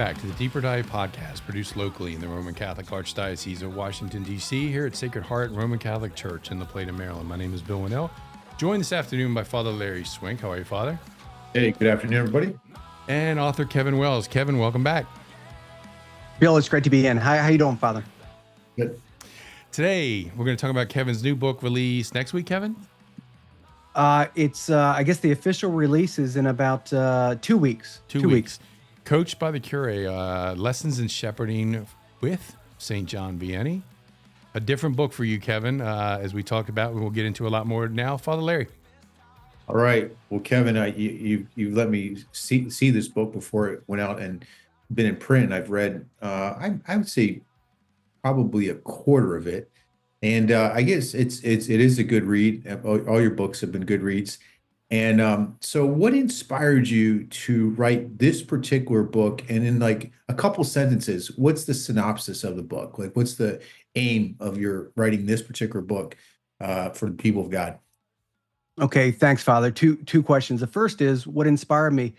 back to the Deeper Dive podcast, produced locally in the Roman Catholic Archdiocese of Washington, D.C., here at Sacred Heart Roman Catholic Church in La Plata, Maryland. My name is Bill Winnell, joined this afternoon by Father Larry Swink. How are you, Father? Hey, good afternoon, everybody. And author Kevin Wells. Kevin, welcome back. Bill, it's great to be in. How you doing, Father? Good. Today, we're going to talk about Kevin's new book released next week, Kevin? It's I guess the official release is in about 2 weeks. 2 weeks. Coached by the Curé, Lessons in Shepherding with St. John Vianney. A different book for you, Kevin, as we talked about. We'll get into a lot more now. Father Larry. All right. Well, Kevin, you let me see this book before it went out and been in print. I've read, I would say, probably a quarter of it, and I guess it is a good read. All your books have been good reads. And so what inspired you to write this particular book? And in like a couple sentences, what's the synopsis of the book? Like, what's the aim of your writing this particular book for the people of God? Okay, thanks, Father. Two questions. The first is what inspired me.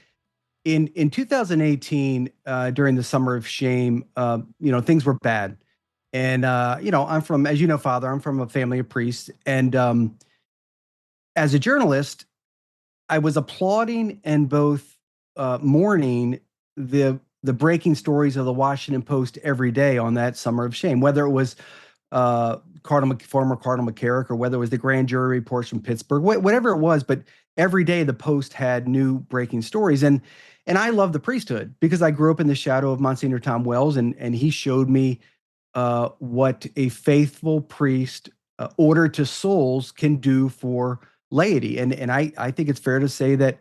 In 2018, during the Summer of Shame, things were bad. And, I'm from, as you know, Father, I'm from a family of priests. And as a journalist, I was applauding and both mourning the breaking stories of the Washington Post every day on that Summer of Shame, whether it was former Cardinal McCarrick or whether it was the grand jury reports from Pittsburgh, whatever it was. But every day the Post had new breaking stories. And I love the priesthood because I grew up in the shadow of Monsignor Tom Wells, and he showed me what a faithful priest ordered to souls can do for laity. And I think it's fair to say that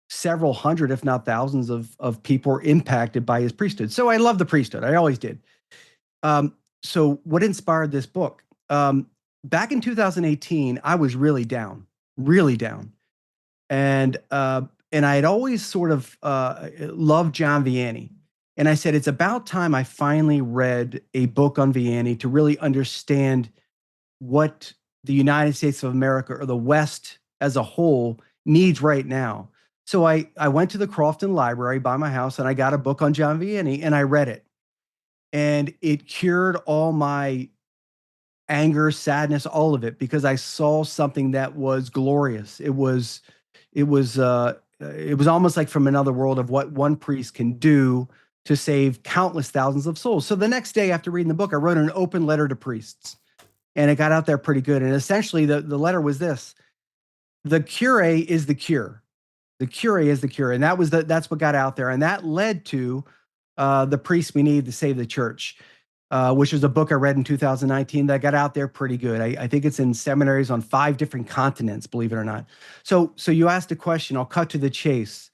several hundred, if not thousands of people are impacted by his priesthood. So I love the priesthood. I always did. So what inspired this book? Back in 2018, I was really down. And I had always sort of loved John Vianney. And I said, it's about time I finally read a book on Vianney to really understand what the United States of America or the West as a whole needs right now. So I went to the Crofton Library by my house and I got a book on John Vianney and I read it. And it cured all my anger, sadness, all of it, because I saw something that was glorious. It was almost like from another world of what one priest can do to save countless thousands of souls. So the next day after reading the book, I wrote an open letter to priests. And it got out there pretty good. And essentially the letter was this: the Curé is the cure. The Curé is the cure. And that's what got out there. And that led to The Priest We Need to Save the Church, which was a book I read in 2019 that got out there pretty good. I think it's in seminaries on 5 different continents, believe it or not. So you asked a question, I'll cut to the chase.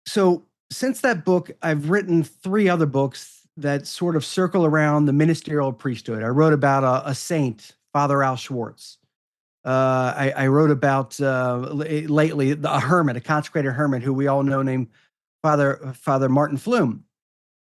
So since that book, I've written 3 other books that sort of circle around the ministerial priesthood. I wrote about a saint, Father Al Schwartz. I wrote about lately a hermit, a consecrated hermit who we all know named Father Martin Flume.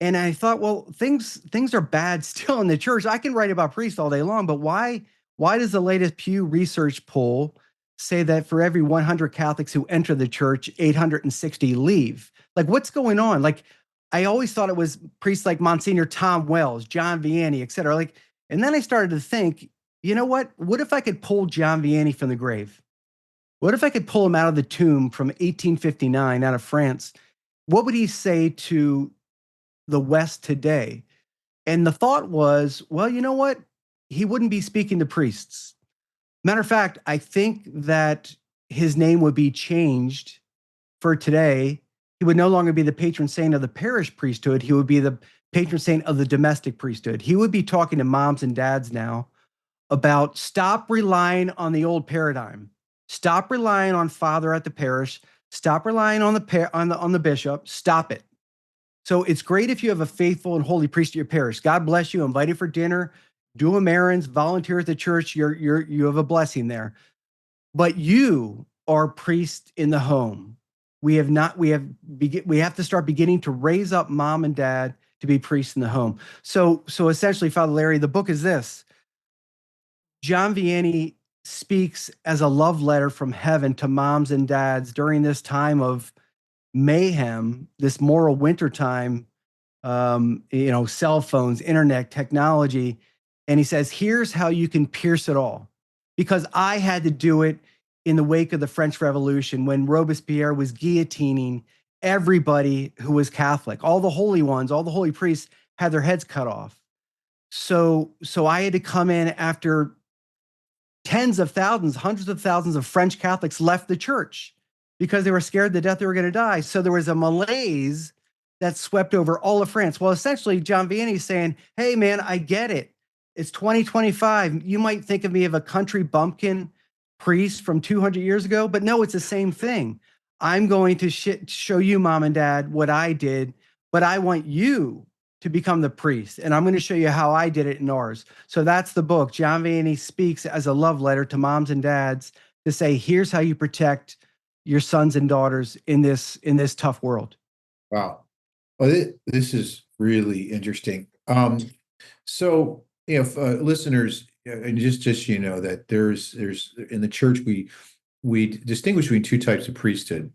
And I thought, well, things are bad still in the church. I can write about priests all day long, but why does the latest Pew Research poll say that for every 100 Catholics who enter the church, 860 leave? Like, what's going on? Like, I always thought it was priests like Monsignor Tom Wells, John Vianney, et cetera. And then I started to think, you know what? What if I could pull John Vianney from the grave? What if I could pull him out of the tomb from 1859 out of France? What would he say to the West today? And the thought was, well, you know what? He wouldn't be speaking to priests. Matter of fact, I think that his name would be changed for today. He would no longer be the patron saint of the parish priesthood. He would be the patron saint of the domestic priesthood. He would be talking to moms and dads now about stop relying on the old paradigm. Stop relying on father at the parish. Stop relying on the bishop. Stop it. So it's great if you have a faithful and holy priest at your parish. God bless you. Invite him for dinner. Do him errands. Volunteer at the church. You have a blessing there. But you are priest in the home. We have to start beginning to raise up mom and dad to be priests in the home. So essentially, Father Larry, the book is this: John Vianney speaks as a love letter from heaven to moms and dads during this time of mayhem, this moral wintertime, cell phones, internet technology. And he says, here's how you can pierce it all. Because I had to do it in the wake of the French Revolution when Robespierre was guillotining everybody who was Catholic. All the holy ones, all the holy priests had their heads cut off. So I had to come in after tens of thousands, hundreds of thousands of French Catholics left the church because they were scared to death they were going to die. So there was a malaise that swept over all of France. Well, essentially, John Vianney is saying, hey, man, I get it. It's 2025. You might think of me as a country bumpkin priest from 200 years ago, but no, it's the same thing. I'm going to show you, mom and dad, what I did, but I want you to become the priest. And I'm going to show you how I did it in Ars. So that's the book. John Vianney speaks as a love letter to moms and dads to say, here's how you protect your sons and daughters in this tough world. Wow. Well, this is really interesting. So if listeners, and just that there's in the church we distinguish between two types of priesthood: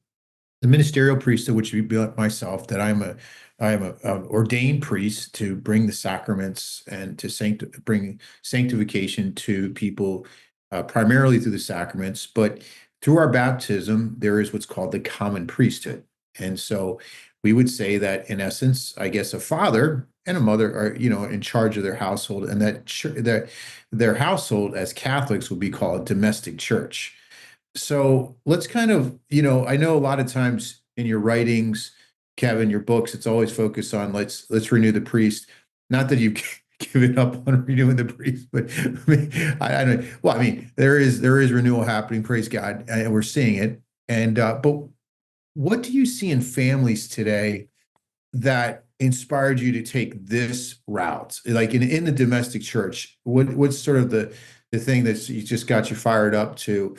the ministerial priesthood, which would be like myself, that I'm a ordained priest to bring the sacraments and to bring sanctification to people, primarily through the sacraments, but through our baptism there is what's called the common priesthood. And so we would say that, in essence, I guess, a father and a mother are, in charge of their household, and that their household as Catholics would be called domestic church. So let's kind of, I know a lot of times in your writings, Kevin, your books, it's always focused on let's renew the priest. Not that you've given up on renewing the priest, but I don't. Well, there is renewal happening. Praise God, and we're seeing it. And but what do you see in families today that inspired you to take this route, like in the domestic church? What's sort of the thing that's just got you fired up to,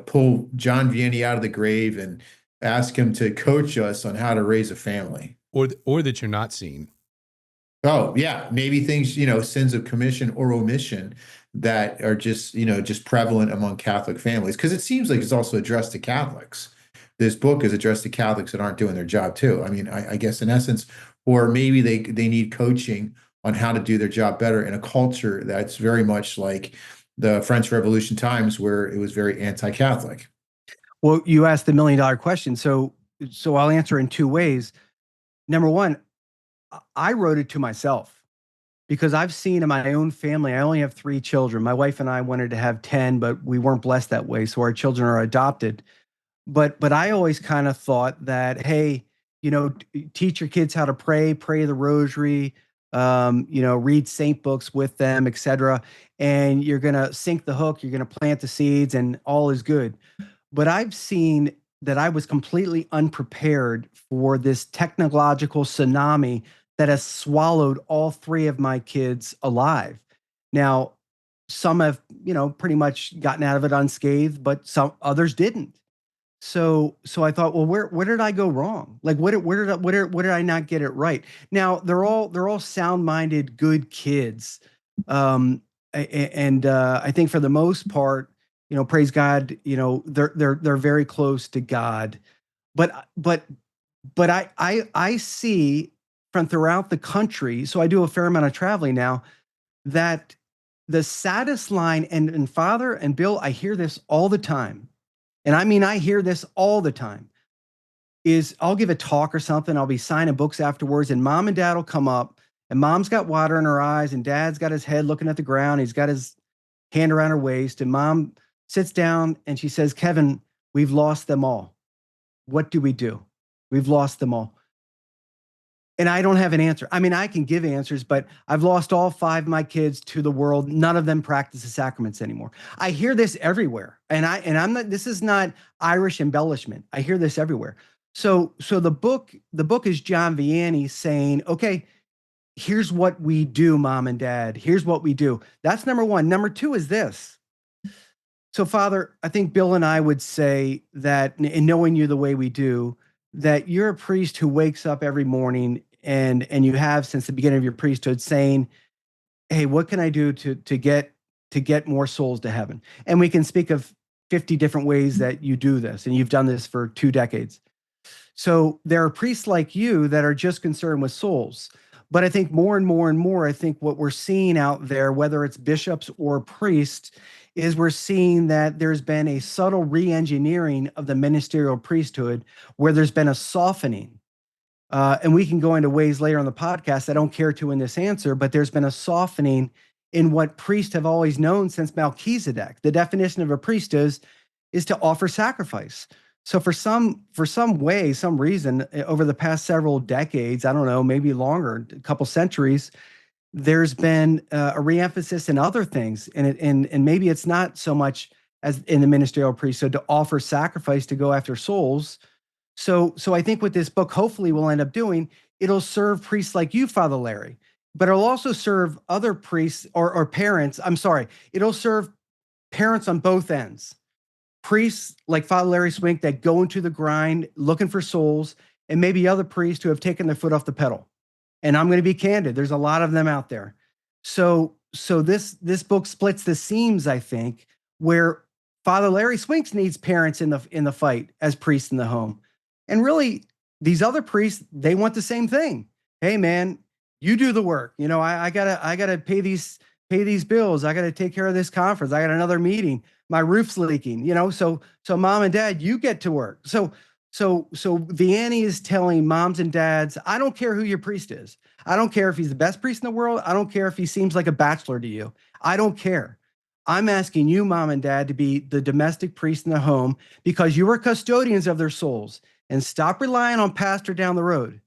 pull John Vianney out of the grave and ask him to coach us on how to raise a family? Or that you're not seeing. Oh, yeah. Maybe things, sins of commission or omission that are just prevalent among Catholic families. Because it seems like it's also addressed to Catholics. This book is addressed to Catholics that aren't doing their job too. I guess in essence, or maybe they need coaching on how to do their job better in a culture that's very much like the French Revolution times, where it was very anti-Catholic. Well, you asked the $1 million question. So I'll answer in two ways. Number one, I wrote it to myself because I've seen in my own family, I only have 3 children. My wife and I wanted to have 10, but we weren't blessed that way. So our children are adopted. But I always kind of thought that, hey, teach your kids how to pray the rosary, read saint books with them, etc. And you're going to sink the hook, you're going to plant the seeds, and all is good. But I've seen that I was completely unprepared for this technological tsunami that has swallowed all 3 of my kids alive. Now, some have, pretty much gotten out of it unscathed, but some others didn't. So I thought, well, where did I go wrong? Like, where did I not get it right? Now they're all sound-minded, good kids, and I think for the most part, praise God, they're very close to God, but I see from throughout the country. So I do a fair amount of traveling now. That the saddest line, and Father and Bill, I hear this all the time. And I hear this all the time, is I'll give a talk or something. I'll be signing books afterwards, and mom and dad will come up, and mom's got water in her eyes, and dad's got his head looking at the ground. He's got his hand around her waist, and mom sits down and she says, Kevin, we've lost them all. What do we do? We've lost them all. And I don't have an answer. I can give answers, but I've lost all 5 of my kids to the world. None of them practice the sacraments anymore. I hear this everywhere. And I'm not, this is not Irish embellishment. I hear this everywhere. So the book is John Vianney saying, okay, here's what we do, mom and dad. Here's what we do. That's number one. Number two is this. So, Father, I think Bill and I would say that, in knowing you the way we do, that you're a priest who wakes up every morning and you have since the beginning of your priesthood saying, hey, what can I do to get more souls to heaven? And we can speak of 50 different ways that you do this, and you've done this for 2 decades. So there are priests like you that are just concerned with souls. But I think more and more and more, I think what we're seeing out there, whether it's bishops or priests, is we're seeing that there's been a subtle re-engineering of the ministerial priesthood where there's been a softening. And we can go into ways later on the podcast. I don't care to in this answer, but there's been a softening in what priests have always known since Melchizedek. The definition of a priest is to offer sacrifice. So for some way, some reason, over the past several decades, I don't know, maybe longer, a couple centuries, there's been a reemphasis in other things, and maybe it's not so much as in the ministerial priesthood to offer sacrifice to go after souls. So I think what this book hopefully will end up doing, it'll serve priests like you, Father Larry, but it'll also serve other priests or parents. I'm sorry, it'll serve parents on both ends. Priests like Father Larry Swink that go into the grind looking for souls, and maybe other priests who have taken their foot off the pedal. And I'm going to be candid, there's a lot of them out there. So this book splits the seams, I think, where Father Larry Swinks needs parents in the fight as priests in the home. And really, these other priests, they want the same thing. Hey man, you do the work. You know, I gotta pay these bills. I gotta take care of this conference. I got another meeting. My roof's leaking. You know, so mom and dad, you get to work. So Vianney is telling moms and dads, I don't care who your priest is. I don't care if he's the best priest in the world. I don't care if he seems like a bachelor to you. I don't care. I'm asking you, mom and dad, to be the domestic priest in the home because you are custodians of their souls, and stop relying on pastor down the road.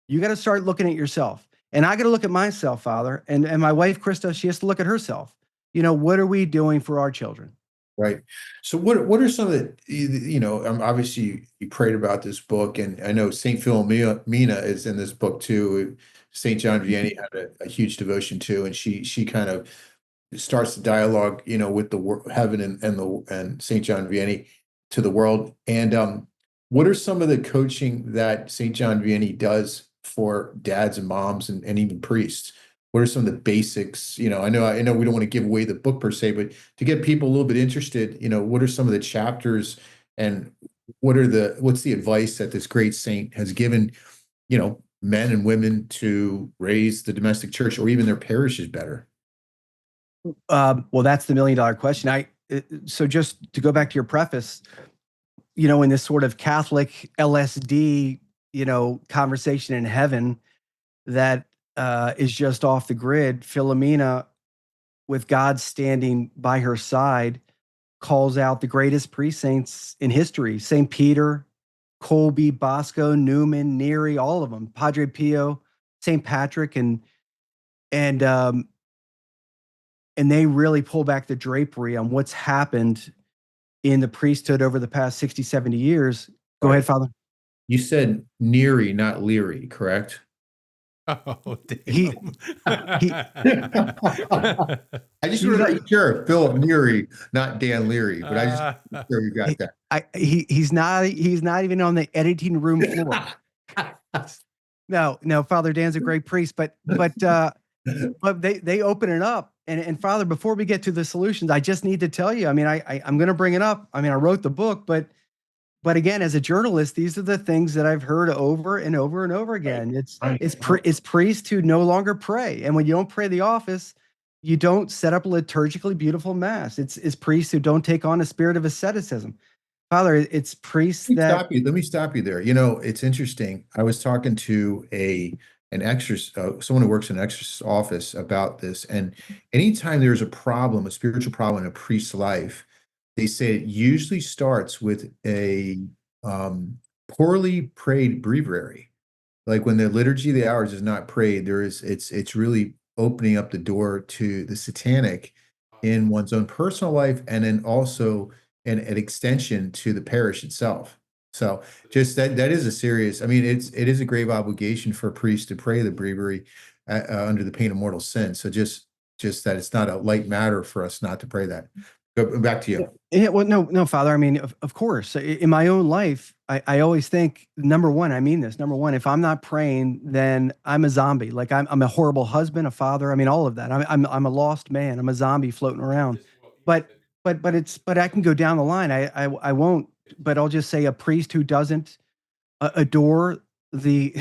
You got to start looking at yourself. And I got to look at myself, Father. And my wife, Krista, she has to look at herself. You know, what are we doing for our children? Right. So what are some of the, obviously you prayed about this book, and I know St. Philomena is in this book too. St. John Vianney had a huge devotion too, and she kind of starts the dialogue, with the heaven and St. John Vianney to the world. And what are some of the coaching that St. John Vianney does for dads and moms and even priests? What are some of the basics? I know we don't want to give away the book per se, but to get people a little bit interested, what are some of the chapters, and what's the advice that this great saint has given, men and women to raise the domestic church or even their parishes better? Well, that's the $1 million question. So just to go back to your preface, in this sort of Catholic LSD, conversation in heaven that is just off the grid, Philomena, with God standing by her side, calls out the greatest priest saints in history: St. Peter, Colby, Bosco, Newman, Neri, all of them, Padre Pio, St. Patrick, and they really pull back the drapery on what's happened in the priesthood over the past 60, 70 years. Go ahead, Father. You said Neri, not Leary, correct? Oh, He- damn. I just want to make sure, Philip Neary, not Dan Leary, but I just sure you got that. He's not even on the editing room floor. No, Father Dan's a great priest, but they open it up. And Father, before we get to the solutions, I just need to tell you, I mean, I'm going to bring it up. I mean, I wrote the book, but again, as a journalist, these are the things that I've heard over and over and over again. It's priests who no longer pray. And when you don't pray the office, you don't set up a liturgically beautiful mass. It's priests who don't take on a spirit of asceticism. Father, it's priests Let me stop you there. It's interesting. I was talking to an exorcist, someone who works in an exorcist's office about this. And anytime there's a problem, a spiritual problem in a priest's life, they say it usually starts with a poorly prayed breviary. Like when the liturgy of the hours is not prayed, it's really opening up the door to the satanic in one's own personal life, and then also an extension to the parish itself. So just that is a serious. I mean, it is a grave obligation for a priest to pray the breviary under the pain of mortal sin. So just that it's not a light matter for us not to pray that. Go back to you. Yeah, well, no, Father. I mean, of course, in my own life, I always think, number one, I mean this, number one, if I'm not praying, then I'm a zombie. Like I'm a horrible husband, a father. I mean, all of that. I'm a lost man. I'm a zombie floating around. But I can go down the line. I won't. But I'll just say a priest who doesn't adore the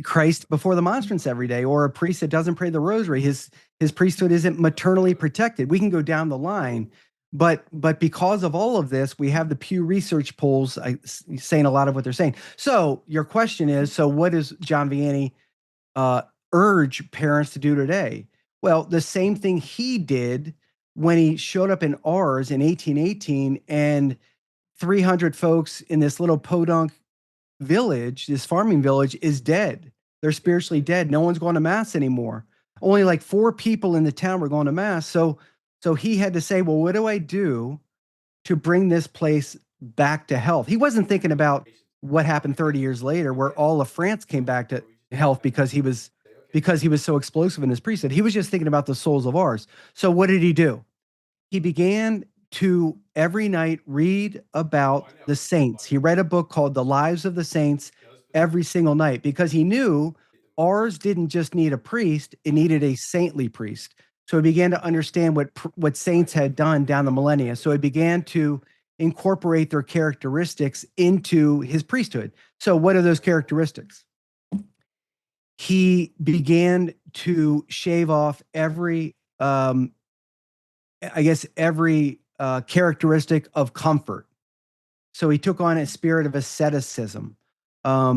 Christ before the monstrance every day, or a priest that doesn't pray the rosary. His priesthood isn't maternally protected. We can go down the line, but because of all of this, we have the Pew Research polls saying a lot of what they're saying. So your question is, so what does John Vianney urge parents to do today? Well, the same thing he did when he showed up in Ars in 1818, and 300 folks in this little podunk village, this farming village, is dead. They're spiritually dead. No one's going to mass anymore. Only like 4 people in the town were going to mass. So he had to say, well, what do I do to bring this place back to health? He wasn't thinking about what happened 30 years later, where all of France came back to health because he was so explosive in his priesthood. He was just thinking about the souls of Ars. So what did he do? He began to every night read about the saints. He read a book called The Lives of the Saints every single night, because he knew Ars didn't just need a priest, it needed a saintly priest. So he began to understand what saints had done down the millennia. So he began to incorporate their characteristics into his priesthood. So what are those characteristics? He began to shave off every characteristic of comfort. So he took on a spirit of asceticism.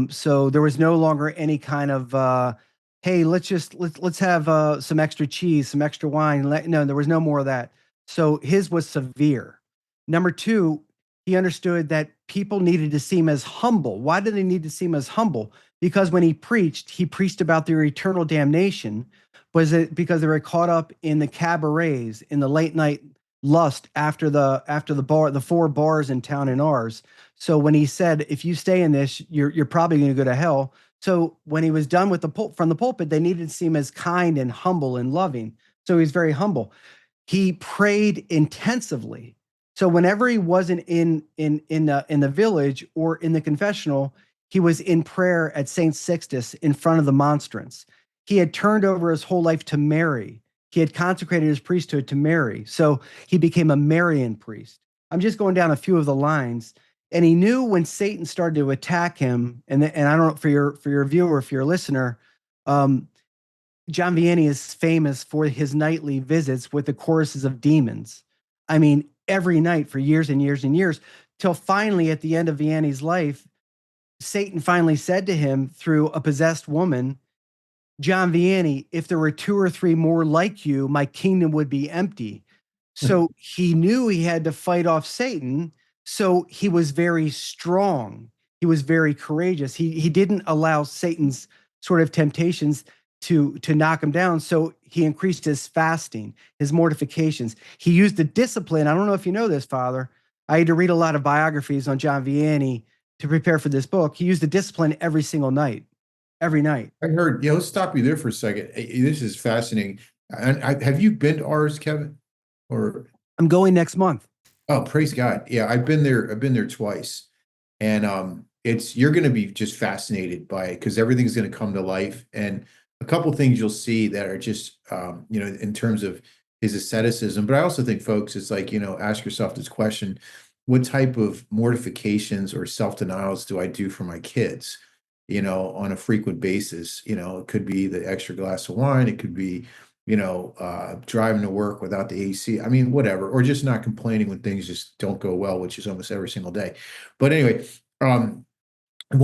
So there was no longer any kind of, hey, let's have some extra cheese, some extra wine. No, there was no more of that. So his was severe. Number 2, he understood that people needed to seem as humble. Why did they need to seem as humble? Because when he preached about their eternal damnation. Was it because they were caught up in the cabarets, in the late night lust after the 4 bars in town in Ars? So when he said, if you stay in this, you're probably going to go to hell. So when he was done with from the pulpit, they needed to seem as kind and humble and loving. So he's very humble. He prayed intensively. So whenever he wasn't in the village or in the confessional, he was in prayer at St. Sixtus in front of the monstrance. He had turned over his whole life to Mary. He had consecrated his priesthood to Mary. So he became a Marian priest. I'm just going down a few of the lines. And he knew when Satan started to attack him, and I don't know, for your viewer, for your listener, John Vianney is famous for his nightly visits with the choruses of demons. I mean, every night for years and years and years, till finally at the end of Vianney's life, Satan finally said to him through a possessed woman, John Vianney, if there were 2 or 3 more like you, my kingdom would be empty. So he knew he had to fight off Satan. So he was very strong. He was very courageous. He didn't allow Satan's sort of temptations to knock him down. So he increased his fasting, his mortifications. He used the discipline. I don't know if you know this, Father. I had to read a lot of biographies on John Vianney to prepare for this book. He used the discipline every single night. Every night. I heard, let's stop you there for a second. This is fascinating. Have you been to Ars, Kevin? Or I'm going next month. Oh, praise God. Yeah, I've been there twice. And you're going to be just fascinated by it, because everything's going to come to life. And a couple things you'll see that are just in terms of his asceticism. But I also think, folks, it's like, ask yourself this question: what type of mortifications or self-denials do I do for my kids, on a frequent basis? It could be the extra glass of wine, it could be driving to work without the AC. I mean, whatever, or just not complaining when things just don't go well, which is almost every single day. But anyway, one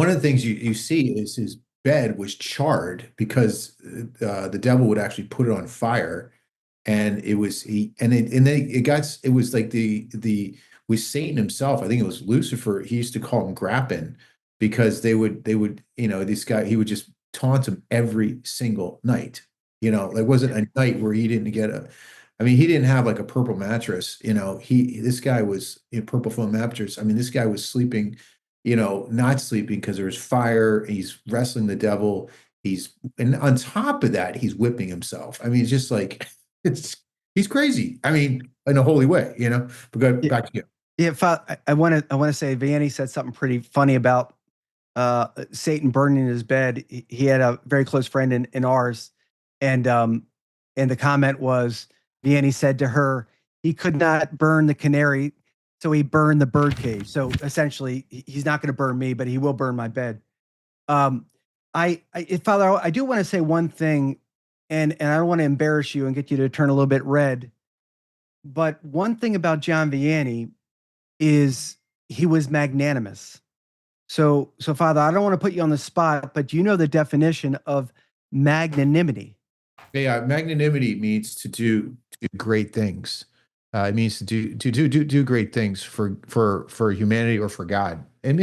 of the things you see is his bed was charred because the devil would actually put it on fire, and it was it was like the with Satan himself. I think it was Lucifer. He used to call him Grappin, because they would this guy, he would just taunt him every single night. Like, wasn't a night where he didn't get he didn't have like a purple mattress. This guy was in purple foam mattress. This guy was sleeping, not sleeping because there was fire. He's wrestling the devil. And on top of that, he's whipping himself. It's just like, he's crazy. In a holy way, but go back to you. Yeah. I want to say Vianney said something pretty funny about Satan burning in his bed. He had a very close friend in Ars. And the comment was, Vianney said to her, he could not burn the canary. So he burned the bird cage. So essentially, he's not going to burn me, but he will burn my bed. Um, Father, I do want to say one thing, and I don't want to embarrass you and get you to turn a little bit red. But one thing about John Vianney is he was magnanimous. So Father, I don't want to put you on the spot, but do you know the definition of magnanimity? Yeah, magnanimity means to do great things. It means to do great things for humanity or for God. And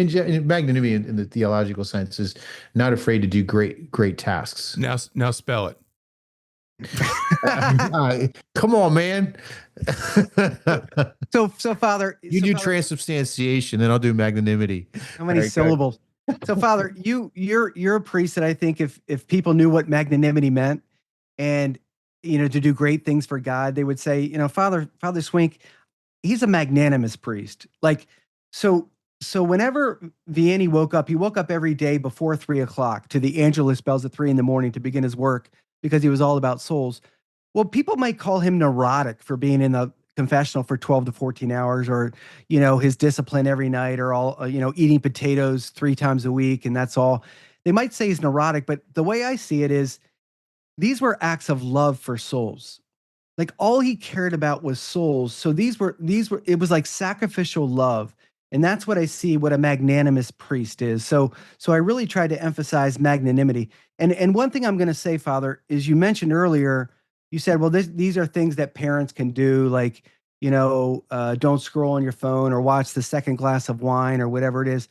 magnanimity in the theological sense is not afraid to do great tasks. Now spell it. Come on, man. So Father, You do transubstantiation, then I'll do magnanimity. How many syllables? So Father, you're a priest that I think if people knew what magnanimity meant, and to do great things for God, they would say, Father Swink, he's a magnanimous priest. Like, so whenever Vianney woke up, he woke up every day before 3 o'clock to the Angelus bells at 3 a.m. to begin his work because he was all about souls. Well, people might call him neurotic for being in the confessional for 12 to 14 hours, or, his discipline every night, or all, eating potatoes 3 times a week. And that's all. They might say he's neurotic, but the way I see it is these were acts of love for souls. Like all he cared about was souls. So these were, it was like sacrificial love. And that's what I see what a magnanimous priest is. So I really tried to emphasize magnanimity. And one thing I'm going to say, Father, is you mentioned earlier, you said, well, these are things that parents can do, like, don't scroll on your phone or watch the second glass of wine or whatever it is.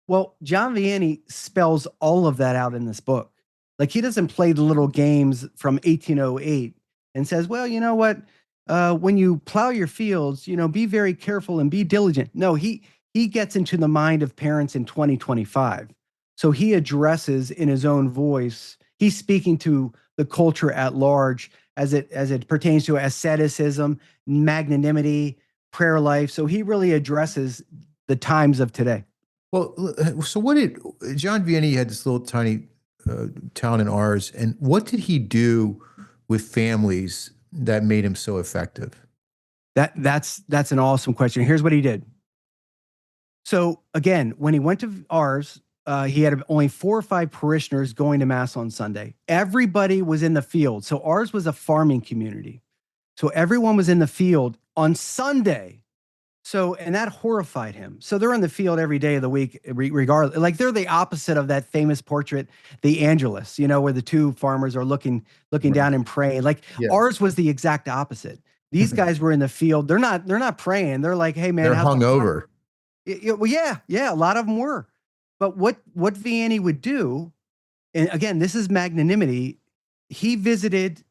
Well, John Vianney spells all of that out in this book. Like he doesn't play the little games from 1808 and says, well, you know what? When you plow your fields, be very careful and be diligent. No, he gets into the mind of parents in 2025. So he addresses in his own voice, he's speaking to the culture at large as it pertains to asceticism, magnanimity, prayer life. So he really addresses the times of today. Well, so what did John Vianney had this little tiny town in Ars, and what did he do with families that made him so effective? That's an awesome question. Here's what he did. So again, when he went to Ars, he had only 4 or 5 parishioners going to mass on Sunday. Everybody was in the field. So Ars was a farming community. So everyone was in the field on Sunday. So, and that horrified him. So they're in the field every day of the week, regardless. Like they're the opposite of that famous portrait, the Angelus, where the 2 farmers are looking right down and praying. Like Ars was the exact opposite. These guys were in the field. They're not praying. They're like, hey man, they're hungover. Well, yeah, a lot of them were. But what Vianney would do, and again, this is magnanimity. He visited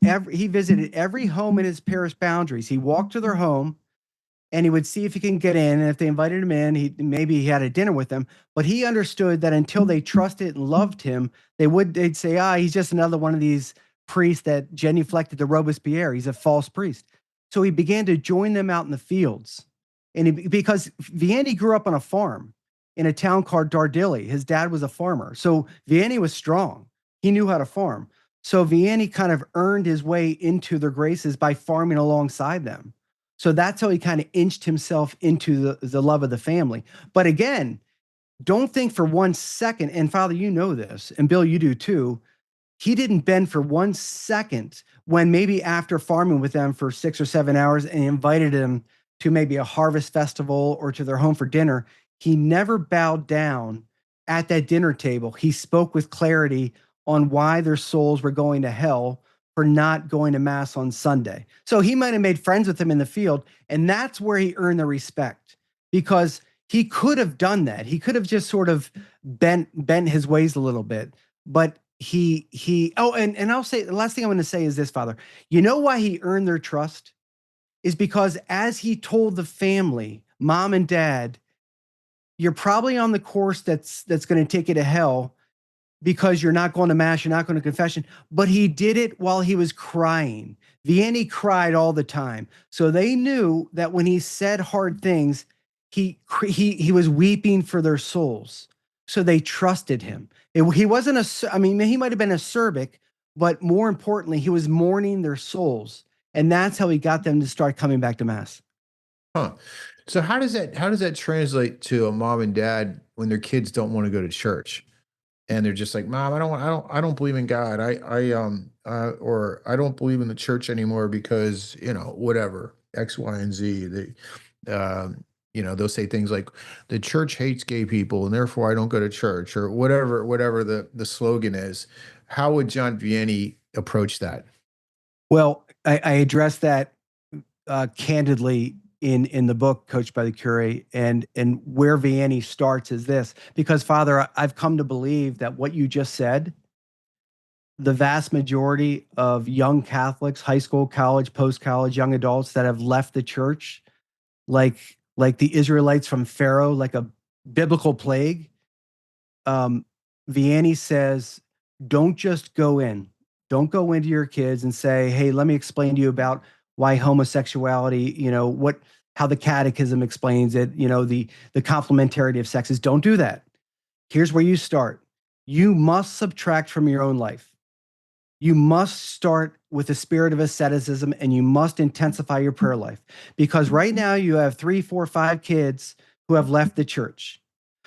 every home in his parish boundaries. He walked to their home, and he would see if he can get in. And if they invited him in, maybe he had a dinner with them. But he understood that until they trusted and loved him, they'd say, he's just another one of these priests that genuflected to Robespierre. He's a false priest. So he began to join them out in the fields, and because Vianney grew up on a farm in a town called Dardilly. His dad was a farmer. So Vianney was strong. He knew how to farm. So Vianney kind of earned his way into their graces by farming alongside them. So that's how he kind of inched himself into the love of the family. But again, don't think for 1 second, and Father, you know this, and Bill, you do too, he didn't bend for 1 second when maybe after farming with them for 6 or 7 hours and invited him to maybe a harvest festival or to their home for dinner, he never bowed down at that dinner table. He spoke with clarity on why their souls were going to hell for not going to mass on Sunday. So he might have made friends with him in the field, and that's where he earned the respect, because he could have done that. He could have just sort of bent his ways a little bit, but and I'll say, the last thing I'm going to say is this, Father. You know why he earned their trust? Is because as he told the family, mom and dad, you're probably on the course that's going to take you to hell because you're not going to mass, you're not going to confession. But he did it while he was crying. Vianney cried all the time. So they knew that when he said hard things, he was weeping for their souls. So they trusted him. He wasn't he might have been acerbic, but more importantly, he was mourning their souls. And that's how he got them to start coming back to mass. Huh. So how does that translate to a mom and dad when their kids don't want to go to church? And they're just like, "Mom, I don't believe in God. Or I don't believe in the church anymore because, whatever, X, Y, and Z." They'll say things like, "The church hates gay people, and therefore I don't go to church," or whatever the slogan is. How would John Vianney approach that? Well, I addressed that candidly in the book Coached by the Curé, and where Vianney starts is this, because Father, I've come to believe that what you just said, the vast majority of young Catholics, high school, college, post-college, young adults that have left the church, like the Israelites from Pharaoh, like a biblical plague. um, Vianney says, don't just go in. Don't go into your kids and say, "Hey, let me explain to you about why homosexuality, how the catechism explains it, the complementarity of sexes." Don't do that. Here's where you start. You must subtract from your own life. You must start with a spirit of asceticism, and you must intensify your prayer life, because right now you have 3, 4, 5 kids who have left the church.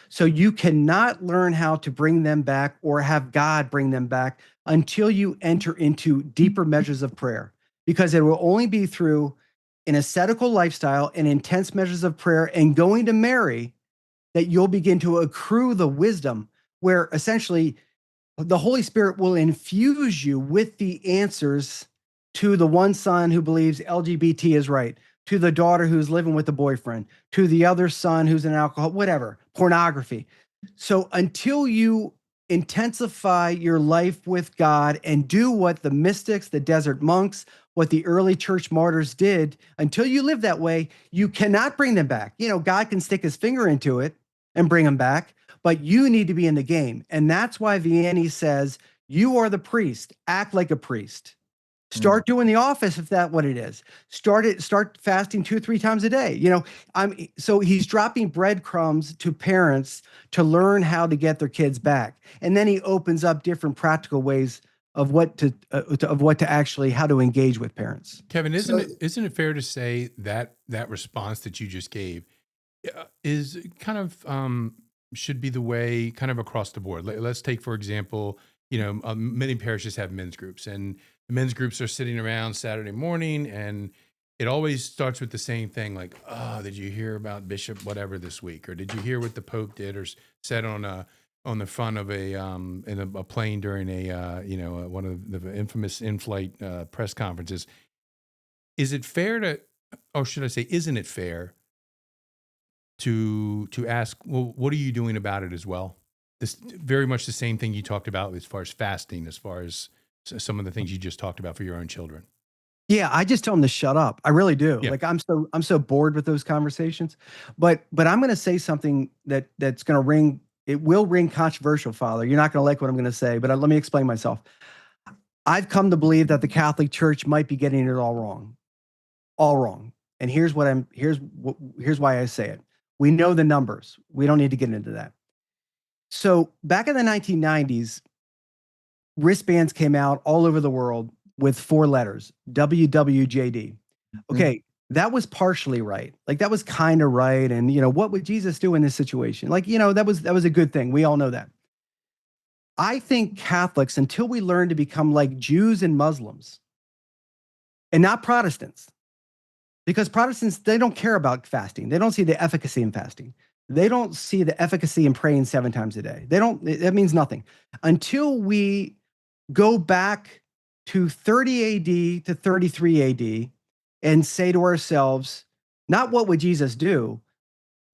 So you cannot learn how to bring them back or have God bring them back until you enter into deeper measures of prayer, because it will only be through an ascetical lifestyle and intense measures of prayer and going to Mary that you'll begin to accrue the wisdom, where essentially the Holy Spirit will infuse you with the answers to the one son who believes LGBT is right, to the daughter who's living with a boyfriend, to the other son who's an alcoholic, whatever, pornography. So until you intensify your life with God and do what the mystics, the desert monks, what the early church martyrs did, until you live that way, you cannot bring them back. God can stick his finger into it and bring them back, but you need to be in the game. And that's why Vianney says, you are the priest, act like a priest. Mm. Start doing the office if that's what it is. Start fasting 2 or 3 times a day. So he's dropping breadcrumbs to parents to learn how to get their kids back. And then he opens up different practical ways of what to actually, how to engage with parents. Kevin, isn't So isn't it fair to say that that response that you just gave is kind of should be the way kind of across the board? Let's take, for example, many parishes have men's groups, and the men's groups are sitting around Saturday morning, and it always starts with the same thing, like, "Oh, did you hear about Bishop whatever this week?" Or "Did you hear what the Pope did or said on the front of a plane during one of the infamous in-flight press conferences?" Is it fair to, or should I say, isn't it fair to ask, well, what are you doing about it as well? This very much the same thing you talked about as far as fasting, as far as some of the things you just talked about for your own children. Yeah, I just tell them to shut up. I really do. Yeah. Like I'm so bored with those conversations. But I'm going to say something that's going to ring. It will ring controversial, Father. You're not going to like what I'm going to say, but let me explain myself. I've come to believe that the Catholic Church might be getting it all wrong. All wrong. And here's why I say it. We know the numbers. We don't need to get into that. So back in the 1990s, wristbands came out all over the world with 4 letters, WWJD. Okay, that was partially right. Like that was kind of right. And what would Jesus do in this situation? Like, that was a good thing. We all know that. I think Catholics, until we learn to become like Jews and Muslims, and not Protestants, because Protestants, they don't care about fasting. They don't see the efficacy in fasting. They don't see the efficacy in praying 7 times a day. That means nothing. Until we go back to 30 AD to 33 AD and say to ourselves, not what would Jesus do,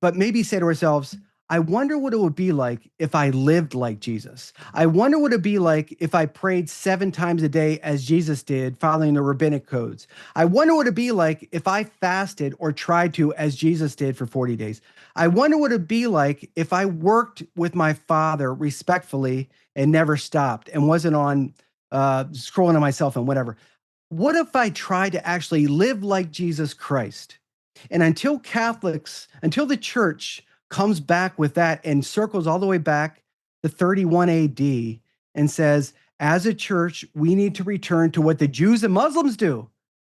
but maybe say to ourselves, I wonder what it would be like if I lived like Jesus. I wonder what it'd be like if I prayed 7 times a day as Jesus did, following the rabbinic codes. I wonder what it'd be like if I fasted or tried to as Jesus did for 40 days. I wonder what it'd be like if I worked with my Father respectfully and never stopped and wasn't on scrolling on my cell phone, whatever. What if I tried to actually live like Jesus Christ? And until the church comes back with that and circles all the way back to 31 AD and says, as a church, we need to return to what the Jews and Muslims do.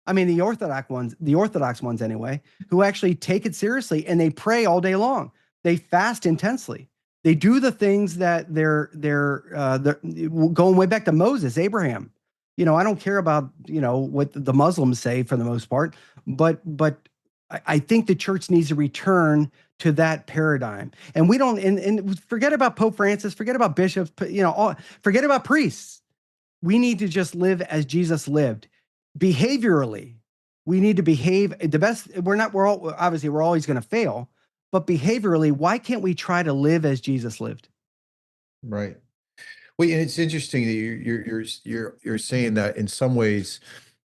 I mean, the Orthodox ones anyway, who actually take it seriously and they pray all day long. They fast intensely. They do the things that they're going way back to Moses, Abraham. I don't care about, what the Muslims say for the most part, but I think the church needs to return to that paradigm. And we don't, and forget about Pope Francis, forget about bishops, forget about priests. We need to just live as Jesus lived. Behaviorally, we need to behave the best. We're always going to fail, but behaviorally, why can't we try to live as Jesus lived? Right. Well, and it's interesting that you're saying that in some ways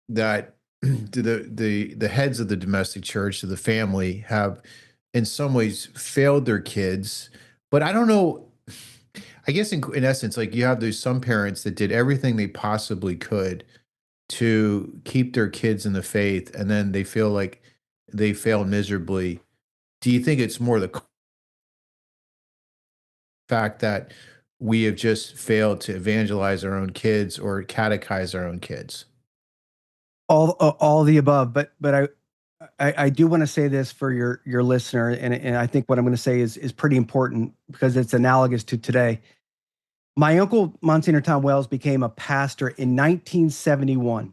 that the heads of the domestic church, of the family, have in some ways failed their kids. But I don't know. I guess in essence, like you have those some parents that did everything they possibly could to keep their kids in the faith, and then they feel like they failed miserably. Do you think it's more the fact that we have just failed to evangelize our own kids or catechize our own kids? All the above, but I do want to say this for your listener, and I think what I'm going to say is pretty important because it's analogous to today. My uncle, Monsignor Tom Wells, became a pastor in 1971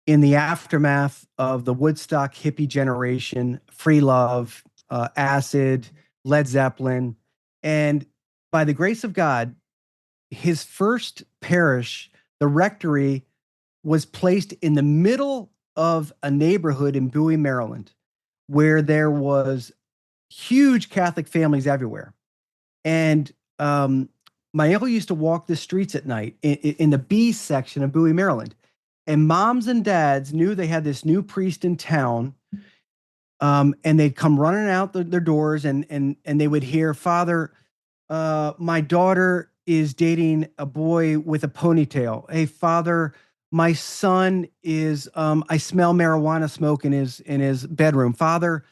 in the aftermath of the Woodstock hippie generation, free love, acid, Led Zeppelin. And by the grace of God, his first parish, the rectory, was placed in the middle of a neighborhood in Bowie, Maryland, where there was huge Catholic families everywhere. And my uncle used to walk the streets at night in the B section of Bowie, Maryland. And moms and dads knew they had this new priest in town. And they'd come running out their doors and they would hear, "Father, my daughter is dating a boy with a ponytail. Hey, Father, my son is, I smell marijuana smoke in his bedroom. Father,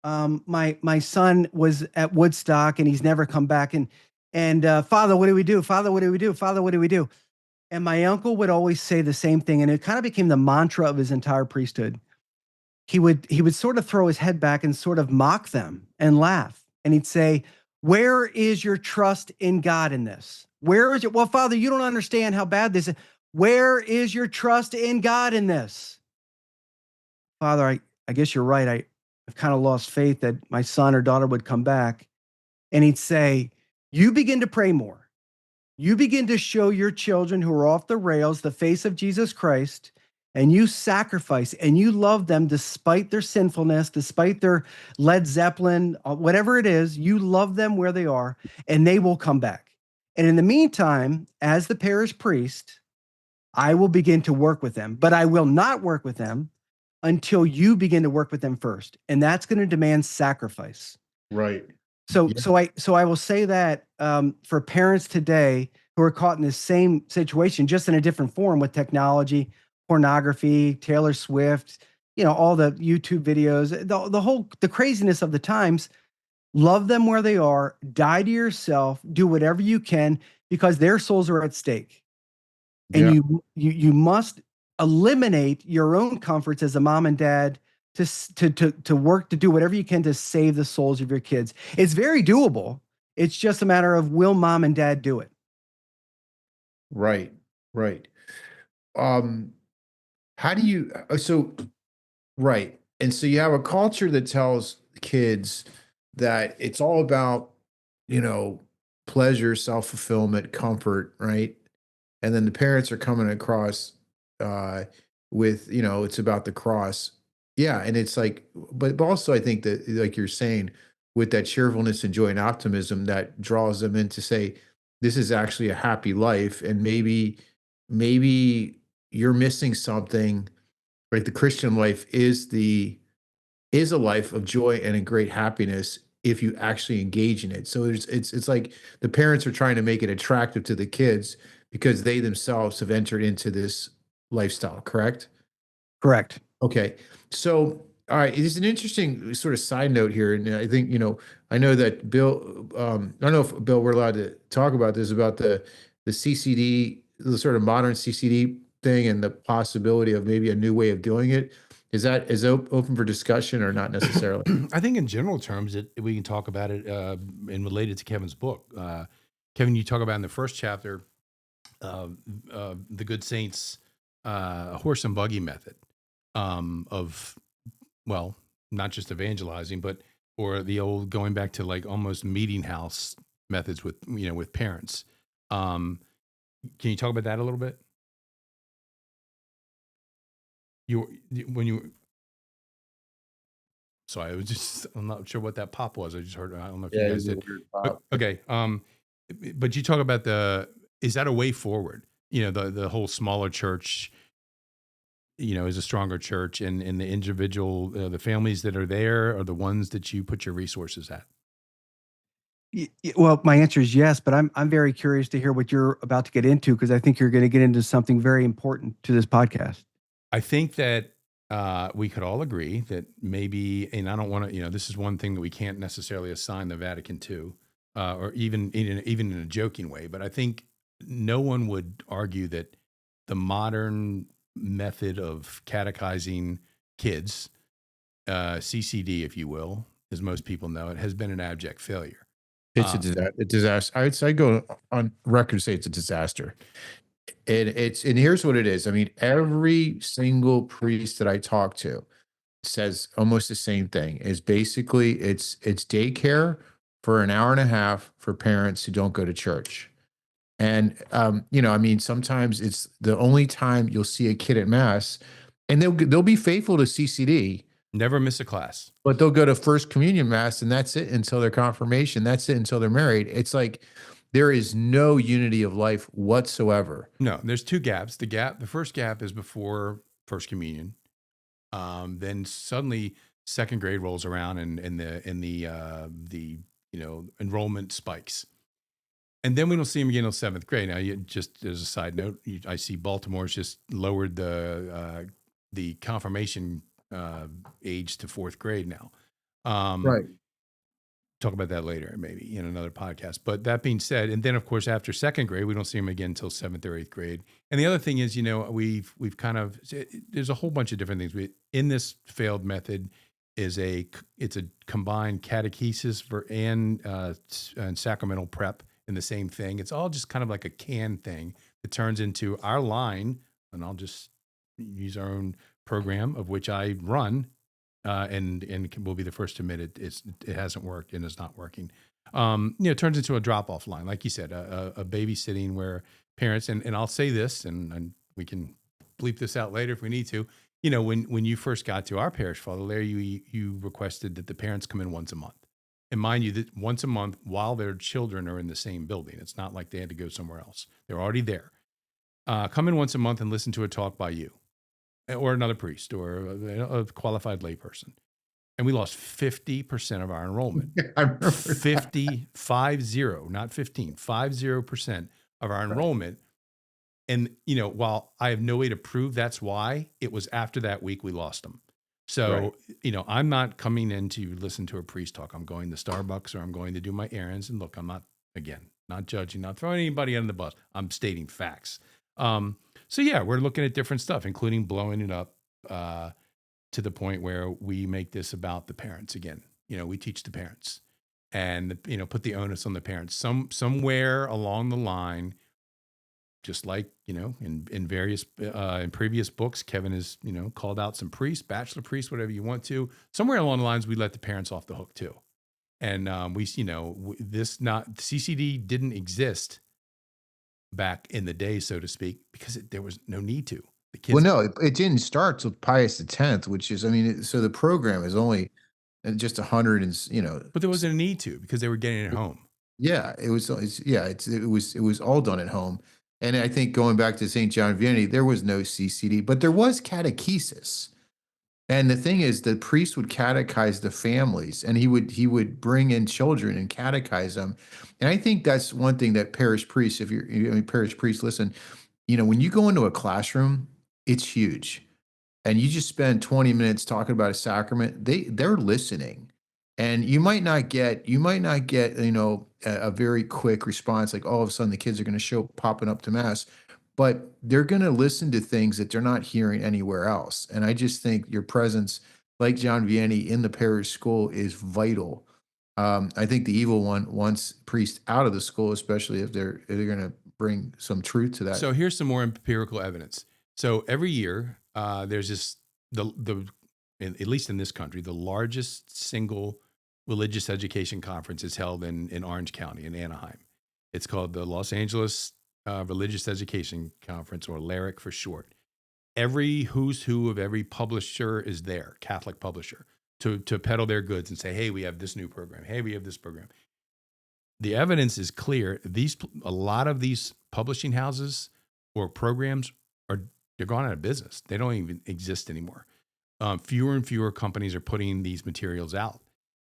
my son was at Woodstock and he's never come back. And Father, what do we do? Father, what do we do? Father, what do we do?" And my uncle would always say the same thing, and it kind of became the mantra of his entire priesthood. He would sort of throw his head back and sort of mock them and laugh. And he'd say, "Where is your trust in God in this? Where is it? Well, Father, you don't understand how bad this is. Where is your trust in God in this?" "Father, I guess you're right. I've kind of lost faith that my son or daughter would come back." And he'd say, "You begin to pray more. You begin to show your children who are off the rails the face of Jesus Christ, and you sacrifice and you love them despite their sinfulness, despite their Led Zeppelin, whatever it is, you love them where they are, and they will come back. And in the meantime, as the parish priest, I will begin to work with them, but I will not work with them until you begin to work with them first. And that's going to demand sacrifice." Right. So, Yeah. so I will say that for parents today who are caught in this same situation, just in a different form with technology, pornography, Taylor Swift, all the YouTube videos, the craziness of the times. Love them where they are. Die to yourself. Do whatever you can because their souls are at stake, and Yeah. you must eliminate your own comforts as a mom and dad to work to do whatever you can to save the souls of your kids. It's very doable. It's just a matter of will mom and dad do it? Right. Right. Um, how do you, right. And so you have a culture that tells kids that it's all about, you know, pleasure, self-fulfillment, comfort, right? And then the parents are coming across with, it's about the cross. Yeah. And it's like, but also I think that, like you're saying, with that cheerfulness and joy and optimism that draws them in to say, this is actually a happy life. And maybe you're missing something, right? The Christian life is a life of joy and a great happiness if you actually engage in it. So it's like the parents are trying to make it attractive to the kids because they themselves have entered into this lifestyle, correct? Correct. Okay. So, all right, it's an interesting sort of side note here. And I think, I know that Bill, I don't know if Bill, we're allowed to talk about this, about the CCD, the sort of modern CCD thing and the possibility of maybe a new way of doing it, is open for discussion or not necessarily? I think in general terms, we can talk about it and relate it to Kevin's book. Kevin, you talk about in the first chapter the good saints horse and buggy method of, well, not just evangelizing, but or the old going back to like almost meeting house methods with with parents. Can you talk about that a little bit? When you Sorry, I'm not sure what that pop was. I just heard. I don't know if you Yeah, it guys was a did. weird pop. Okay. But you talk about is that a way forward? The whole smaller church, is a stronger church, and the individual, the families that are there are the ones that you put your resources at. Well, my answer is yes, but I'm very curious to hear what you're about to get into, because I think you're going to get into something very important to this podcast. I think that we could all agree that maybe, and I don't want to, this is one thing that we can't necessarily assign the Vatican to, or even in a joking way. But I think no one would argue that the modern method of catechizing kids, CCD, if you will, as most people know it, has been an abject failure. It's a disaster. I'd go on record to say it's a disaster. And here's what it is. I mean, every single priest that I talk to says almost the same thing. Is basically it's daycare for an hour and a half for parents who don't go to church. And I mean, sometimes it's the only time you'll see a kid at mass, and they'll be faithful to CCD. Never miss a class. But they'll go to First Communion Mass, and that's it until their confirmation. That's it until they're married. It's like there is no unity of life whatsoever. No, there's two gaps. The first gap is before First Communion. Then suddenly second grade rolls around, and the enrollment spikes. And then we don't see them again until seventh grade. Now, just as a side note, I see Baltimore's just lowered the confirmation age to fourth grade now. Right. Talk about that later, maybe in another podcast. But that being said, and then of course after second grade, we don't see them again until seventh or eighth grade. And the other thing is, we've kind of, there's a whole bunch of different things. In this failed method it's a combined catechesis and sacramental prep in the same thing. It's all just kind of like a can thing that turns into our line, and I'll just use our own program of which I run, and will be the first to admit it hasn't worked and is not working. It turns into a drop-off line, like you said, a babysitting where parents, and I'll say this, and we can bleep this out later if we need to. When you first got to our parish, Father Larry, you requested that the parents come in once a month. And mind you, that once a month while their children are in the same building. It's not like they had to go somewhere else. They're already there. Come in once a month and listen to a talk by you or another priest or a qualified layperson. And we lost 50% of our enrollment. I remember 50, not 15, 50% of our enrollment. And, while I have no way to prove that's why, it was after that week we lost them. So, right. I'm not coming in to listen to a priest talk. I'm going to Starbucks or I'm going to do my errands. And look, I'm not judging, not throwing anybody under the bus. I'm stating facts. So yeah, we're looking at different stuff, including blowing it up to the point where we make this about the parents again. We teach the parents and, put the onus on the parents. Somewhere along the line, just like, in various, in previous books, Kevin has, called out some priests, bachelor priests, whatever you want to. Somewhere along the lines, we let the parents off the hook too. And CCD didn't exist back in the day, so to speak, because there was no need to. The kids. Well, no, it didn't start till Pius X, which is, so the program is only just 100 and, But there wasn't a need to because they were getting it at home. Yeah, it was all done at home. And I think going back to St. John Vianney, there was no CCD, but there was catechesis. And the thing is, the priest would catechize the families, and he would bring in children and catechize them. And I think that's one thing that parish priests, parish priests, listen, when you go into a classroom, it's huge, and you just spend 20 minutes talking about a sacrament. They're listening, and you might not get a very quick response, like all of a sudden the kids are going to show popping up to mass. but they're going to listen to things that they're not hearing anywhere else. And I just think your presence, like John Vianney, in the parish school is vital. I think the evil one wants priests out of the school, especially if they're going to bring some truth to that. So here's some more empirical evidence. So every year, there's this at least in this country, the largest single religious education conference is held in Orange County in Anaheim. It's called the Los Angeles Religious Education Conference, or LARIC for short. Every who's who of every publisher is there, Catholic publisher, to peddle their goods and say, hey, we have this new program. Hey, we have this program. The evidence is clear. A lot of these publishing houses or programs they're gone out of business. They don't even exist anymore. Fewer and fewer companies are putting these materials out,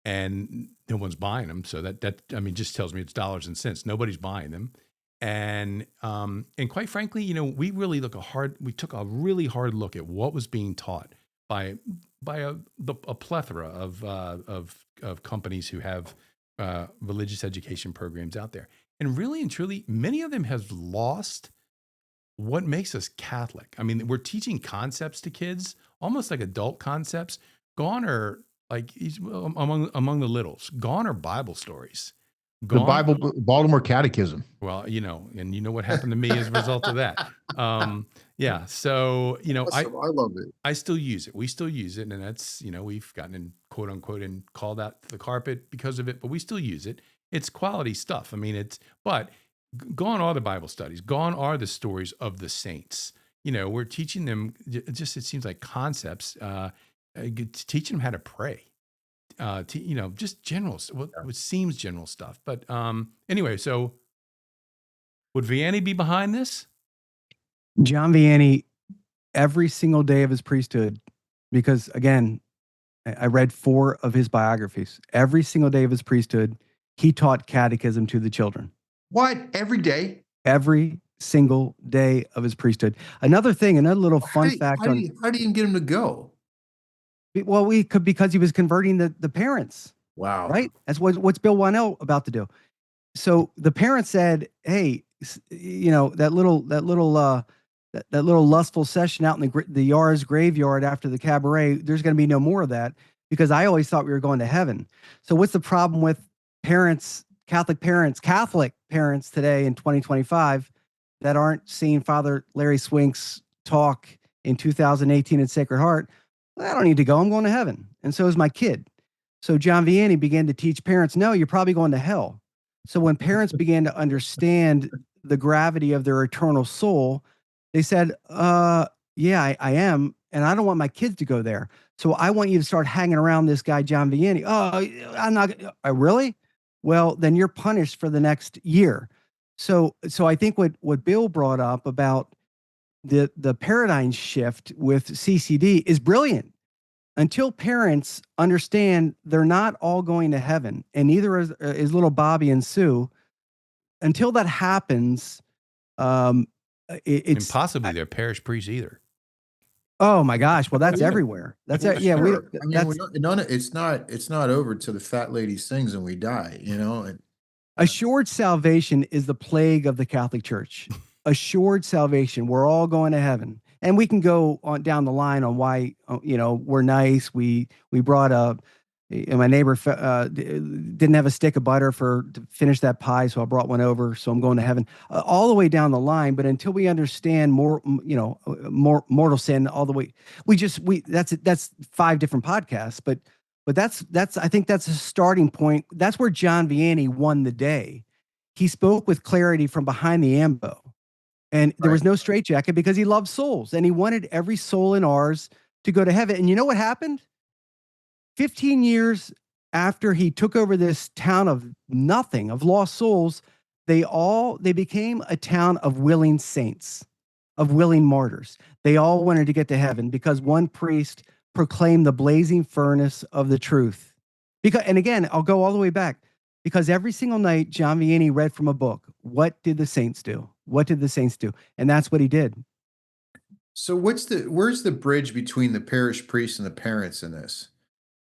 and no one's buying them. So that just tells me it's dollars and cents. Nobody's buying them, and quite frankly, we really took a really hard look at what was being taught by a plethora of companies who have religious education programs out there, and really and truly, many of them have lost what makes us Catholic. I mean, we're teaching concepts to kids, almost like adult concepts. Gone are among the littles. Gone are Bible stories. The Baltimore Catechism. Well, and you know what happened to me as a result of that. Yeah. So, Awesome. I love it. I still use it. We still use it. And that's, we've gotten in quote unquote and called out the carpet because of it, but we still use it. It's quality stuff. I mean, but gone are the Bible studies. Gone are the stories of the saints. We're teaching them it seems like concepts, teaching them how to pray. Just general, what seems general stuff. But anyway, so would Vianney be behind this? John Vianney, every single day of his priesthood, because again, I read 4 of his biographies. Every single day of his priesthood, he taught catechism to the children. What? Every day? Every single day of his priesthood. Another little fun fact. How do you even get him to go? Well, because he was converting the parents. Wow. Right? That's what's Bill Wiannell about to do. So the parents said, hey, that little lustful session out in the Ars graveyard after the cabaret, there's going to be no more of that, because I always thought we were going to heaven. So what's the problem with Catholic parents today in 2025 that aren't seeing Father Larry Swink's talk in 2018 at Sacred Heart? I don't need to go. I'm going to heaven. And so is my kid. So John Vianney began to teach parents, no, you're probably going to hell. So when parents began to understand the gravity of their eternal soul, they said, yeah, I am. And I don't want my kids to go there. So I want you to start hanging around this guy, John Vianney. Oh, I'm not. Really? Well, then you're punished for the next year. So I think what Bill brought up about the paradigm shift with CCD is brilliant. Until parents understand they're not all going to heaven, and neither is little Bobby and Sue. Until that happens, it's and possibly their parish priest either. Oh my gosh! Well, that's everywhere. That's Well, yeah. sure. It's not over till the fat lady sings and we die. And assured salvation is the plague of the Catholic Church. Assured salvation. We're all going to heaven, and we can go on down the line on why we're nice. We brought my neighbor didn't have a stick of butter to finish that pie, so I brought one over. So I'm going to heaven. All the way down the line, but until we understand more mortal sin, all the way, that's 5 different podcasts. But that's I think that's a starting point. That's where John Vianney won the day. He spoke with clarity from behind the ambo. And there was no straitjacket because he loved souls, and he wanted every soul in Ars to go to heaven. And you know what happened? 15 years after he took over this town of nothing, of lost souls, they became a town of willing saints, of willing martyrs. They all wanted to get to heaven because one priest proclaimed the blazing furnace of the truth. And again, I'll go all the way back, because every single night John Vianney read from a book. What did the saints do? What did the saints do? And that's what he did. So where's the bridge between the parish priest and the parents in this?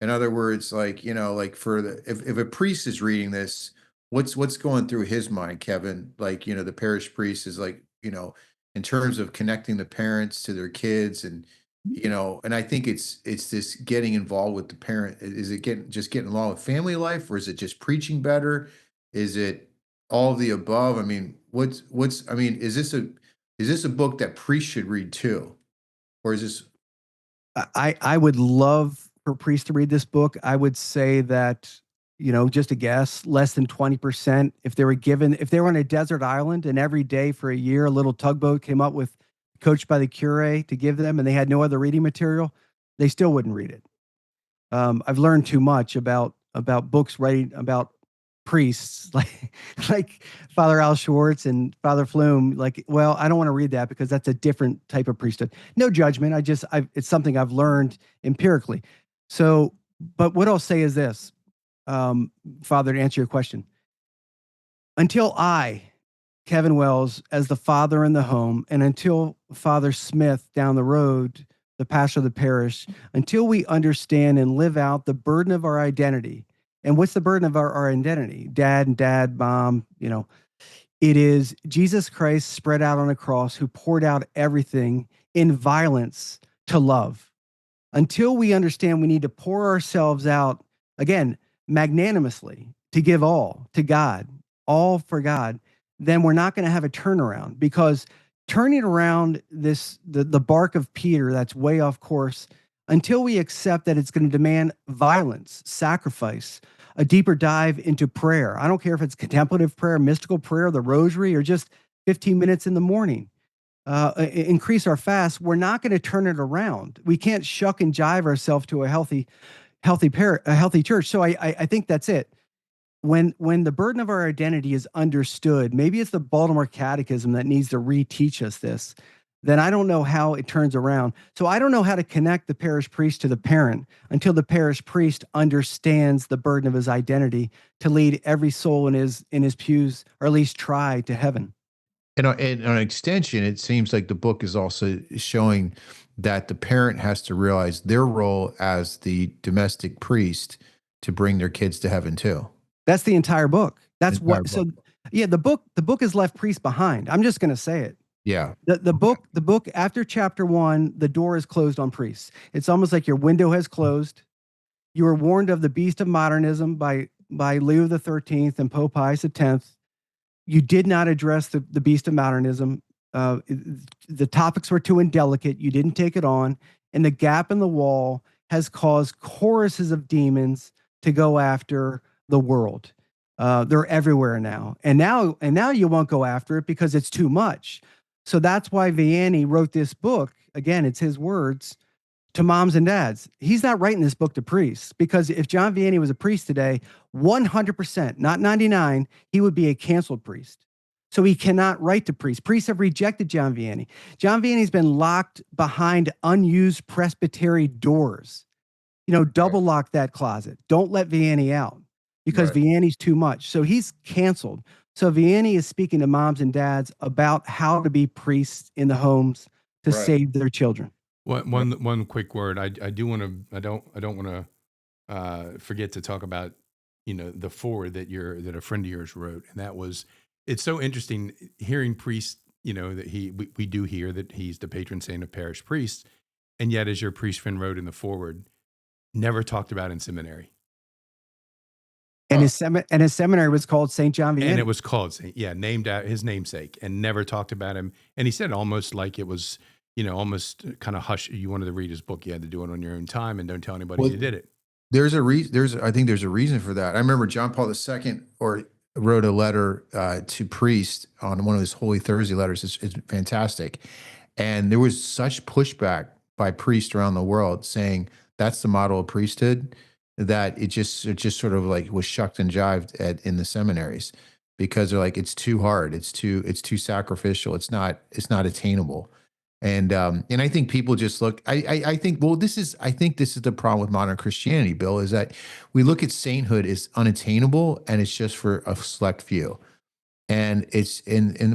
In other words, if a priest is reading this, what's going through his mind, Kevin? The parish priest is in terms of connecting the parents to their kids, and and I think it's this getting involved with the parent. Is it getting involved with family life, or is it just preaching better? Is it all of the above? I mean, what's I mean, is this a book that priests should read too? Or is this I would love for priests to read this book. I would say that, just a guess, less than 20%. If they were on a desert island and every day for a year, a little tugboat came up with, coached by the curé to give them, and they had no other reading material, they still wouldn't read it. I've learned too much about books writing about priests like Father Al Schwartz and Father Flume. Like, well, I don't want to read that because that's a different type of priesthood. No judgment. It's something I've learned empirically. So, but what I'll say is this, Father, to answer your question, until I, Kevin Wells, as the father in the home, and until Father Smith down the road, the pastor of the parish, until we understand and live out the burden of our identity. And what's the burden of our identity? Dad, mom, it is Jesus Christ spread out on a cross, who poured out everything in violence to love. Until we understand we need to pour ourselves out, again, magnanimously, to give all to God, all for God, then we're not going to have a turnaround, because turning around the bark of Peter that's way off course, until we accept that it's going to demand violence, sacrifice, a deeper dive into prayer. I don't care if it's contemplative prayer, mystical prayer, the rosary, or just 15 minutes in the morning. Increase our fast. We're not going to turn it around. We can't shuck and jive ourselves to a healthy church. So I think that's it. When the burden of our identity is understood, maybe it's the Baltimore Catechism that needs to reteach us this, then I don't know how it turns around. So I don't know how to connect the parish priest to the parent until the parish priest understands the burden of his identity to lead every soul in his pews, or at least try, to heaven. And on an extension, it seems like the book is also showing that the parent has to realize their role as the domestic priest to bring their kids to heaven too. That's the entire book. That's Entire what. So book. yeah, the book has left priests behind. I'm just going to say it. Yeah. The book after chapter 1, the door is closed on priests. It's almost like your window has closed. You were warned of the beast of modernism by Leo the 13th and Pope Pius X. You did not address the beast of modernism. The topics were too indelicate. You didn't take it on, and the gap in the wall has caused choruses of demons to go after the world. They're everywhere now, and now you won't go after it because it's too much. So that's why Vianney wrote this book. Again, it's his words to moms and dads. He's not writing this book to priests, because if John Vianney was a priest today, 100%, not 99, he would be a canceled priest. So he cannot write to priests. Priests have rejected John Vianney. John Vianney's been locked behind unused presbytery doors. Double lock that closet. Don't let Vianney out, because Vianney's too much. So he's canceled. So Vianney is speaking to moms and dads about how to be priests in the homes to save their children. One quick word. I don't want to forget to talk about the foreword that a friend of yours wrote, and that was, it's so interesting hearing priests. That we do hear that he's the patron saint of parish priests, and yet, as your priest friend wrote in the foreword, never talked about in seminary. And his seminary was called St. John Vianney. And it was called named out his namesake, and never talked about him. And he said almost like it was, almost kind of hush. You wanted to read his book, you had to do it on your own time, and don't tell anybody you did it. There's a reason. I think there's a reason for that. I remember John Paul II wrote a letter to priests on one of his Holy Thursday letters. It's fantastic, and there was such pushback by priests around the world saying that's the model of priesthood, that it just sort of like was shucked and jived in the seminaries, because they're like, it's too hard, it's too sacrificial, it's not attainable. And I think people just look. I think this is the problem with modern Christianity, Bill, is that we look at sainthood as unattainable, and it's just for a select few, and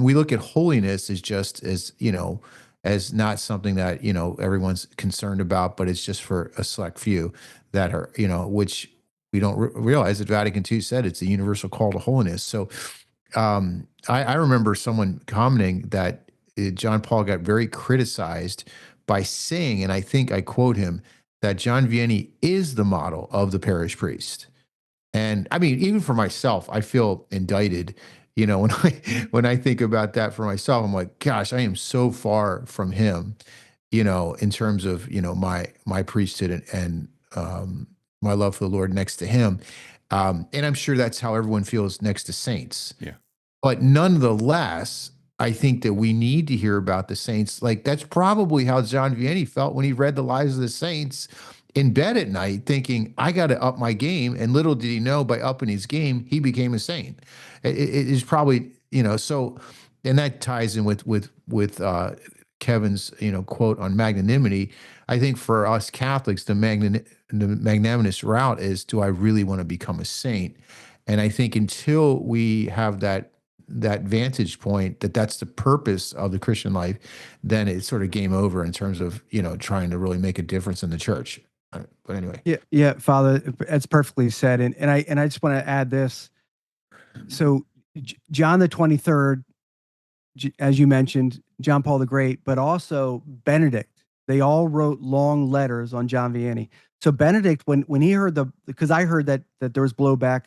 we look at holiness as just as not something that everyone's concerned about, but it's just for a select few that are which we don't realize that Vatican II said it's a universal call to holiness. So I remember someone commenting that John Paul got very criticized by saying, and I think I quote him, that John Vianney is the model of the parish priest. And I mean, even for myself, I feel indicted. When I think about that for myself, I'm like, gosh, I am so far from him, in terms of, my priesthood and my love for the Lord next to him. And I'm sure that's how everyone feels next to saints. Yeah. But nonetheless, I think that we need to hear about the saints. Like, that's probably how John Vianney felt when he read the lives of the saints in bed at night, thinking, I got to up my game. And little did he know, by upping his game, he became a saint. It is probably, so, and that ties in with Kevin's, quote on magnanimity. I think for us Catholics, the magnanimous route is, do I really want to become a saint? And I think until we have that vantage point, that's the purpose of the Christian life, then it's sort of game over in terms of, trying to really make a difference in the church. But anyway. Yeah, Father, that's perfectly said. And I just want to add this. So John the 23rd, as you mentioned, John Paul the Great, but also Benedict, they all wrote long letters on John Vianney. So Benedict, when he heard because I heard that there was blowback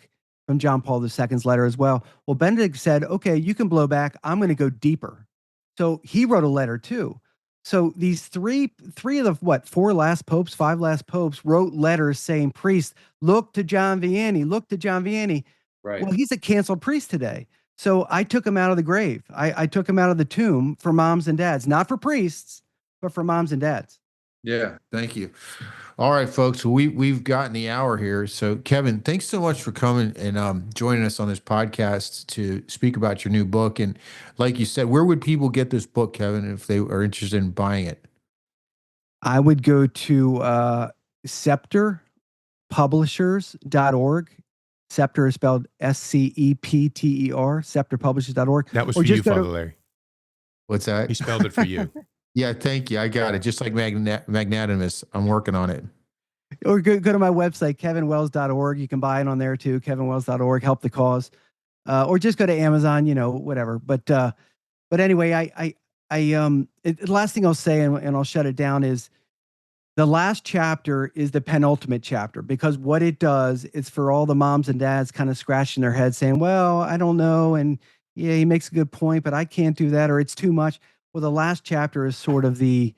from John Paul II's letter as well. Well, Benedict said, okay, you can blow back. I'm going to go deeper. So he wrote a letter too. So these three of the five last popes wrote letters saying, priest, look to John Vianney, look to John Vianney. Right. Well, he's a canceled priest today. So I took him out of the grave. I took him out of the tomb for moms and dads, not for priests, but for moms and dads. Yeah, thank you. All right, folks, we've gotten the hour here. So Kevin, thanks so much for coming and joining us on this podcast to speak about your new book. And like you said, where would people get this book, Kevin, if they are interested in buying it? I would go to scepterpublishers.org. Scepter is spelled SCEPTER, scepterpublishers.org. That was for you, Father Larry. What's that? He spelled it for you. Yeah, thank you. I got it. Just like magnanimous. I'm working on it. Or go to my website, kevinwells.org. You can buy it on there too, kevinwells.org, help the cause. Or just go to Amazon, whatever. But anyway, the last thing I'll say, and I'll shut it down, is the last chapter is the penultimate chapter, because what it does is for all the moms and dads kind of scratching their heads saying, well, I don't know. And yeah, he makes a good point, but I can't do that, or it's too much. Well, the last chapter is sort of the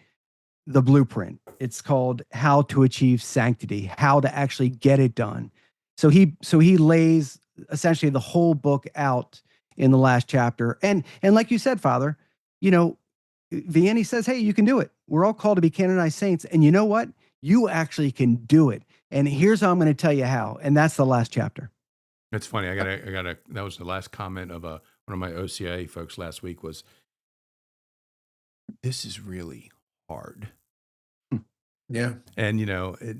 blueprint. It's called How to Achieve Sanctity, how to actually get it done. So he lays essentially the whole book out in the last chapter. And like you said, Father, Vianney says, hey, you can do it. We're all called to be canonized saints. And you know what? You actually can do it. And here's how I'm going to tell you how. And that's the last chapter. It's funny. I gotta, that was the last comment of one of my OCIA folks last week was, this is really hard. Yeah. And,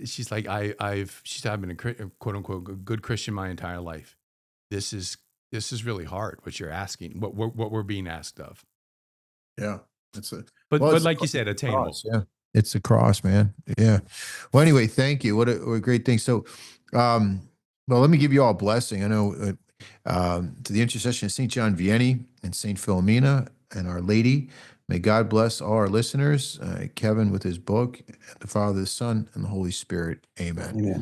she's like, I've been a quote unquote good Christian my entire life. This is really hard, what you're asking, what we're being asked of. Yeah. That's it. But like you said, attainable. Cross, yeah. It's a cross, man. Yeah. Well, anyway, thank you. What a great thing. So, well, let me give you all a blessing. I know, to the intercession of St. John Vianney and St. Philomena and Our Lady, may God bless all our listeners, Kevin with his book, the Father, the Son, and the Holy Spirit. Amen. Amen.